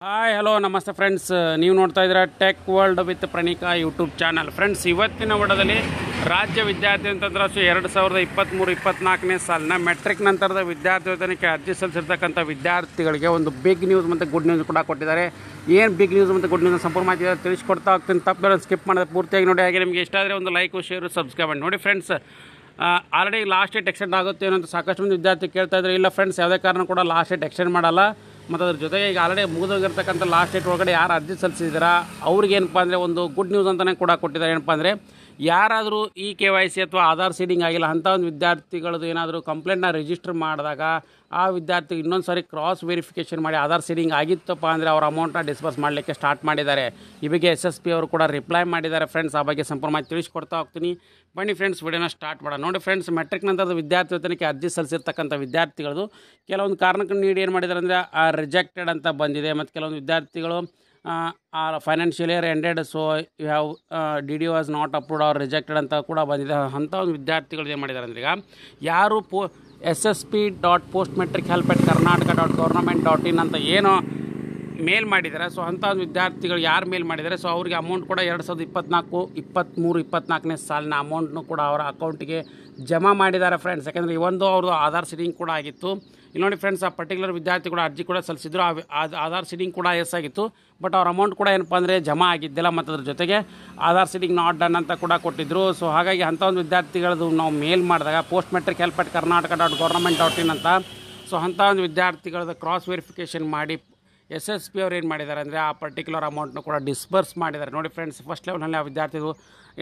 Hi hello ನಮಸ್ತೆ friends, ನೀವು ನೋಡ್ತಾ ಇದ್ದೀರಾ tech world with Pranika YouTube channel. Friends, ಇವತ್ತಿನ ವಿಡಿಯೋದಲ್ಲಿ ರಾಜ್ಯ ವಿದ್ಯಾರ್ಥಿ ಅಂತಂದ್ರೆ 2023-24ನೇ ಸಾಲಿನ ಮೆಟ್ರಿಕ್ ನಂತರದ ವಿದ್ಯಾರ್ಥಿ ವೇತನಕ್ಕೆ ಅರ್ಜಿ ಸಲ್ಲಿಸಿರ್ತಕ್ಕಂಥ ವಿದ್ಯಾರ್ಥಿಗಳಿಗೆ ಒಂದು ಬಿಗ್ ನ್ಯೂಸ್ ಮತ್ತು ಗುಡ್ ನ್ಯೂಸ್ ಕೂಡ ಕೊಟ್ಟಿದ್ದಾರೆ. ಏನು ಬಿಗ್ ನ್ಯೂಸ್ ಮತ್ತು ಗುಡ್ ನ್ಯೂಸ್ ಸಂಪೂರ್ಣ ಮಾಹಿತಿ ತಿಳಿಸ್ಕೊಡ್ತಾ ಹೋಗ್ತೀನಿ. ತಪ್ಪು ಸ್ಕಿಪ್ ಮಾಡೋದು ಪೂರ್ತಿಯಾಗಿ ನೋಡಿ. ಹಾಗೆ ನಿಮಗೆ ಇಷ್ಟ ಆದರೆ ಒಂದು ಲೈಕ್, ಶೇರು, ಸಬ್ಸ್ಕ್ರೈಬ್ ಮಾಡಿ ನೋಡಿ. Friends, already last date extend ಆಗುತ್ತೆ ಏನಂತ ಸಾಕಷ್ಟು ಮಂದಿ ವಿದ್ಯಾರ್ಥಿ ಕೇಳ್ತಾ ಇದ್ದಾರೆ. ಇಲ್ಲ ಫ್ರೆಂಡ್ಸ್, ಯಾವುದೇ ಕಾರಣ ಕೂಡ ಲಾಸ್ಟ್ ಡೇಟ್ ಎಕ್ಸ್ಟೆಂಡ್ ಮಾಡಲ್ಲ. ಮತ್ತು ಅದ್ರ ಜೊತೆಗೆ ಈಗ ಆಲ್ರೆಡಿ ಮುಗಿದೋಗಿರ್ತಕ್ಕಂಥ ಲಾಸ್ಟ್ ಡೇಟ್ ಒಳಗಡೆ ಯಾರು ಅರ್ಜಿ ಸಲ್ಲಿಸಿದ್ದೀರಾ ಅವ್ರಿಗೇನಪ್ಪ ಅಂದರೆ ಒಂದು ಗುಡ್ ನ್ಯೂಸ್ ಅಂತಲೇ ಕೂಡ ಕೊಟ್ಟಿದ್ದಾರೆ. ಏನಪ್ಪ ಅಂದರೆ, ಯಾರಾದರೂ ಈ KYC ಅಥವಾ ಆಧಾರ್ ಸೀಡಿಂಗ್ ಆಗಿಲ್ಲ ಅಂಥ ಒಂದು ವಿದ್ಯಾರ್ಥಿಗಳದ್ದು ಏನಾದರೂ ಕಂಪ್ಲೇಂಟ್ನ ರಿಜಿಸ್ಟರ್ ಮಾಡಿದಾಗ ಆ ವಿದ್ಯಾರ್ಥಿ ಇನ್ನೊಂದು ಸಾರಿ ಕ್ರಾಸ್ ವೆರಿಫಿಕೇಷನ್ ಮಾಡಿ ಆಧಾರ್ ಸೀಡಿಂಗ್ ಆಗಿತ್ತಪ್ಪ ಅಂದರೆ ಅವ್ರ ಅಮೌಂಟ್ನ ಡಿಸ್ಬರ್ಸ್ ಮಾಡಲಿಕ್ಕೆ ಸ್ಟಾರ್ಟ್ ಮಾಡಿದ್ದಾರೆ. ಈ ಬಗ್ಗೆ SSP ಅವರು ಕೂಡ ರಿಪ್ಲೈ ಮಾಡಿದ್ದಾರೆ. ಫ್ರೆಂಡ್ಸ್, ಆ ಬಗ್ಗೆ ಸಂಪೂರ್ಣ ಮಾಹಿತಿ ತಿಳಿಸ್ಕೊಡ್ತಾ ಹೋಗ್ತೀನಿ. ಬನ್ನಿ ಫ್ರೆಂಡ್ಸ್, ವಿಡಿಯೋನ ಸ್ಟಾರ್ಟ್ ಮಾಡೋಣ. ನೋಡಿ ಫ್ರೆಂಡ್ಸ್, ಮೆಟ್ರಿಕ್ ನಂತರದ ವಿದ್ಯಾರ್ಥಿ ವೇತನಕ್ಕೆ ಅರ್ಜಿ ಸಲ್ಲಿಸಿರ್ತಕ್ಕಂಥ ವಿದ್ಯಾರ್ಥಿಗಳದು ಕೆಲವೊಂದು ಕಾರಣಕ್ಕೆ ನೀಡಿ ಏನು ಮಾಡಿದ್ದಾರೆ ಅಂದರೆ ರಿಜೆಕ್ಟೆಡ್ ಅಂತ ಬಂದಿದೆ. ಮತ್ತು ಕೆಲವೊಂದು ವಿದ್ಯಾರ್ಥಿಗಳು financial year ended, so you have DD was not approved or rejected ಅಂತ ಕೂಡ ಬಂದಿದೆ. ಅಂಥ ಒಂದು ವಿದ್ಯಾರ್ಥಿಗಳು ಏನು ಮಾಡಿದ್ದಾರೆ ಅಂದರೆ, ಈಗ ಯಾರು ssp.postmetrichelp@karnataka.government.in ಅಂತ ಏನು ಮೇಲ್ ಮಾಡಿದ್ದಾರೆ, ಸೊ ಅಂಥ ಒಂದು ವಿದ್ಯಾರ್ಥಿಗಳು ಯಾರು ಮೇಲ್ ಮಾಡಿದ್ದಾರೆ, ಸೊ ಅವ್ರಿಗೆ ಅಮೌಂಟ್ ಕೂಡ 2024-23-24ನೇ ಸಾಲಿನ ಅಮೌಂಟ್ನು ಕೂಡ ಅವರ ಅಕೌಂಟಿಗೆ ಜಮಾ ಮಾಡಿದ್ದಾರೆ ಫ್ರೆಂಡ್ಸ್. ಯಾಕೆಂದರೆ ಇವೊಂದು ಅವ್ರದ್ದು ಆಧಾರ್ ಸೀಡಿಂಗ್ ಕೂಡ ಆಗಿತ್ತು. ಇಲ್ಲಿ ನೋಡಿ ಫ್ರೆಂಡ್ಸ್, ಆ ಪರ್ಟಿಕ್ಯುಲರ್ ವಿದ್ಯಾರ್ಥಿ ಕೂಡ ಅರ್ಜಿ ಕೂಡ ಸಲ್ಲಿಸಿದ್ರು. ಆಧಾರ್ ಸೀಡಿಂಗ್ ಕೂಡ ಎಸ್ ಆಗಿತ್ತು, ಬಟ್ ಅವ್ರ ಅಮೌಂಟ್ ಕೂಡ ಏನಪ್ಪ ಅಂದರೆ ಜಮಾ ಆಗಿದ್ದಿಲ್ಲ. ಮತ್ತು ಅದ್ರ ಜೊತೆಗೆ ಆಧಾರ್ ಸೀಡಿಂಗ್ ನಾಟ್ ಡನ್ ಅಂತ ಕೂಡ ಕೊಟ್ಟಿದ್ದರು. ಸೊ ಹಾಗಾಗಿ ಅಂಥ ಒಂದು ವಿದ್ಯಾರ್ಥಿಗಳದ್ದು ನಾವು ಮೇಲ್ ಮಾಡಿದಾಗ postmetrichelp@karnataka.government.in ಅಂತ, ಸೊ ಅಂಥ ಒಂದು ವಿದ್ಯಾರ್ಥಿಗಳದ್ದು ಕ್ರಾಸ್ ವೆರಿಫಿಕೇಷನ್ ಮಾಡಿ SSP ಅವ್ರು ಏನು ಮಾಡಿದ್ದಾರೆ ಅಂದರೆ ಆ ಪರ್ಟಿಕ್ಯುಲರ್ ಅಮೌಂಟ್ನು ಕೂಡ ಡಿಸ್ಬರ್ಸ್ ಮಾಡಿದ್ದಾರೆ. ನೋಡಿ ಫ್ರೆಂಡ್ಸ್, ಫಸ್ಟ್ ಲೆವೆಲ್ನಲ್ಲಿ ಆ ವಿದ್ಯಾರ್ಥಿದು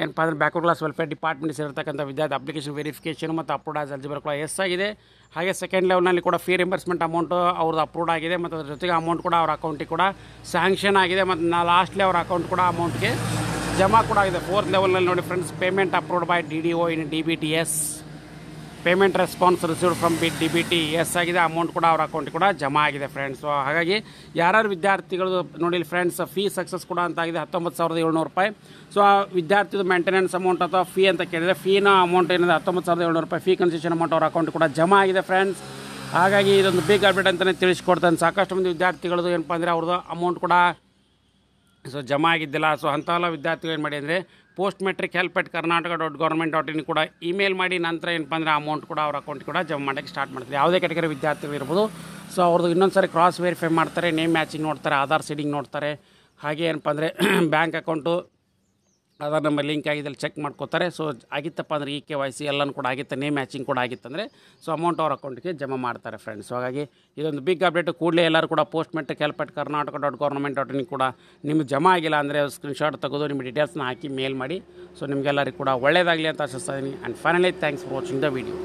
ಏನಪ್ಪ ಅಂದರೆ ಬ್ಯಾಕ್ವರ್ಡ್ ಕ್ಲಾಸ್ ವೆಲ್ಫೇರ್ ಡಿಪಾರ್ಟ್ಮೆಂಟ್ ಸೇರಿರ್ತಕ್ಕಂಥ ವಿದ್ಯಾರ್ಥಿ ಅಪ್ಲಿಕೇಶನ್ ವೆರಿಫಿಕೇಷನ್ ಮತ್ತು ಅಪ್ರೂವ್ಡ್ ಆಸ್ ಎಲಿಜಿಬಲ್ ಕೂಡ ಎಸ್ ಆಗಿದೆ. ಹಾಗೆ ಸೆಕೆಂಡ್ ಲೆವೆಲ್ನಲ್ಲಿ ಕೂಡ ಫೀ ರಿಂಬರ್ಸ್ಮೆಂಟ್ ಅಮೌಂಟು ಅವ್ರದ್ದು ಅಪ್ರೂವ್ಡ್ ಆಗಿದೆ. ಮತ್ತು ಅದ್ರ ಜೊತೆಗೆ ಅಮೌಂಟ್ ಕೂಡ ಅವ್ರ ಅಕೌಂಟಿಗೆ ಕೂಡ ಸ್ಯಾಂಕ್ಷನ್ ಆಗಿದೆ. ಮತ್ತು ಲಾಸ್ಟ್ಲಿ ಅವ್ರ ಅಕೌಂಟ್ ಕೂಡ ಅಮೌಂಟ್ಗೆ ಜಮಾ ಕೂಡ ಆಗಿದೆ. ಫೋರ್ತ್ ಲೆವೆಲ್ನಲ್ಲಿ ನೋಡಿ friends, payment approved by DDO in DBTS, payment response received from DBT S ಆಗಿದೆ. ಅಮೌಂಟ್ ಕೂಡ ಅವ್ರ ಅಕೌಂಟಿಗೆ ಕೂಡ ಜಮಾ ಆಗಿದೆ ಫ್ರೆಂಡ್ಸ್. ಸೊ ಹಾಗಾಗಿ ಯಾರ್ಯಾರು ವಿದ್ಯಾರ್ಥಿಗಳು ನೋಡಿ ಫ್ರೆಂಡ್ಸ್, ಫೀ ಸಕ್ಸಸ್ ಕೂಡ ಅಂತ ಆಗಿದೆ 19,700 ರೂಪಾಯಿ. ಸೊ ಆ ವಿದ್ಯಾರ್ಥಿದು ಮೇಂಟೆನೆನ್ಸ್ ಅಮೌಂಟ್ ಅಥವಾ ಫೀ ಅಂತ ಕೇಳಿದರೆ ಫೀನ ಅಮೌಂಟ್ ಏನಿದೆ 19,700 ರೂಪಾಯಿ ಫೀ ಕನ್ಸೆಷನ್ ಅಮೌಂಟ್ ಅವ್ರ ಅಕೌಂಟ್ ಕೂಡ ಜಮಾ ಆಗಿದೆ ಫ್ರೆಂಡ್ಸ್. ಹಾಗಾಗಿ ಇದೊಂದು ಬಿಗ್ ಅಪ್ಡೇಟ್ ಅಂತಲೇ ತಿಳಿಸ್ಕೊಡ್ತಾನೆ. ಸಾಕಷ್ಟು ಮಂದಿ ವಿದ್ಯಾರ್ಥಿಗಳದ್ದು ಏನಪ್ಪ ಅಂದರೆ ಅವ್ರದ್ದು ಅಮೌಂಟ್ ಕೂಡ ಸೊ ಜಮಾ ಆಗಿದ್ದಿಲ್ಲ. ಸೊ ಅಂಥಲ್ಲ ವಿದ್ಯಾರ್ಥಿಗಳು ಏನು ಮಾಡಿ ಅಂದರೆ postmetrichelp@karnataka.government.in ಕೂಡ ಇಮೇಲ್ ಮಾಡಿ ನಂತರ ಏನಪ್ಪ ಅಂದರೆ ಅಮೌಂಟ್ ಕೂಡ ಅವ್ರ ಅಕೌಂಟ್ ಕೂಡ ಜಮಾ ಮಾಡೋಕ್ಕೆ ಸ್ಟಾರ್ಟ್ ಮಾಡ್ತಾರೆ. ಯಾವುದೇ ಕ್ಯಾಟಗರಿ ವಿದ್ಯಾರ್ಥಿಗಳು ಇರ್ಬೋದು. ಸೊ ಅವ್ರದ್ದು ಇನ್ನೊಂದು ಸಾರಿ ಕ್ರಾಸ್ ವೆರಿಫೈ ಮಾಡ್ತಾರೆ, ನೇಮ್ ಮ್ಯಾಚಿಂಗ್ ನೋಡ್ತಾರೆ, ಆಧಾರ್ ಸೀಡಿಂಗ್ ನೋಡ್ತಾರೆ. ಹಾಗೆ ಏನಪ್ಪ ಅಂದರೆ bank account Aadhaar number link ಆಗಿದ್ದಲ್ಲಿ ಚೆಕ್ ಮಾಡ್ಕೋತಾರೆ. ಸೊ ಆಗಿತ್ತಪ್ಪ ಅಂದರೆ KYC ಎಲ್ಲನೂ ಕೂಡ ಆಗಿತ್ತು, ನೇಮ್ ಮ್ಯಾಚಿಂಗ್ ಕೂಡ ಆಗಿತ್ತಂದರೆ ಸೊ ಅಮೌಂಟ್ ಅವ್ರ ಅಕೌಂಟಿಗೆ ಜಮಾ ಮಾಡ್ತಾರೆ ಫ್ರೆಂಡ್ಸ್. ಸೊ ಹಾಗಾಗಿ ಇದೊಂದು ಬಿಗ್ ಅಪ್ಡೇಟ್. ಕೂಡಲೇ ಎಲ್ಲರೂ ಕೂಡ postmetrichelp@karnataka.government.in ಕೂಡ ನಿಮ್ಗೆ ಜಮಾ ಆಗಿಲ್ಲ ಅಂದರೆ ಸ್ಕ್ರೀನ್ಶಾಟ್ ತೆಗೆದು ನಿಮ್ಮ ಡೀಟೇಲ್ಸ್ನ ಹಾಕಿ ಮೇಲ್ ಮಾಡಿ. ಸೊ ನಿಮಗೆಲ್ಲರಿಗೂ ಕೂಡ ಒಳ್ಳೆಯದಾಗಲಿ ಅಂತ ಆಶಿಸ್ತಾ ಇದ್ದೀನಿ. And finally thanks for watching the video.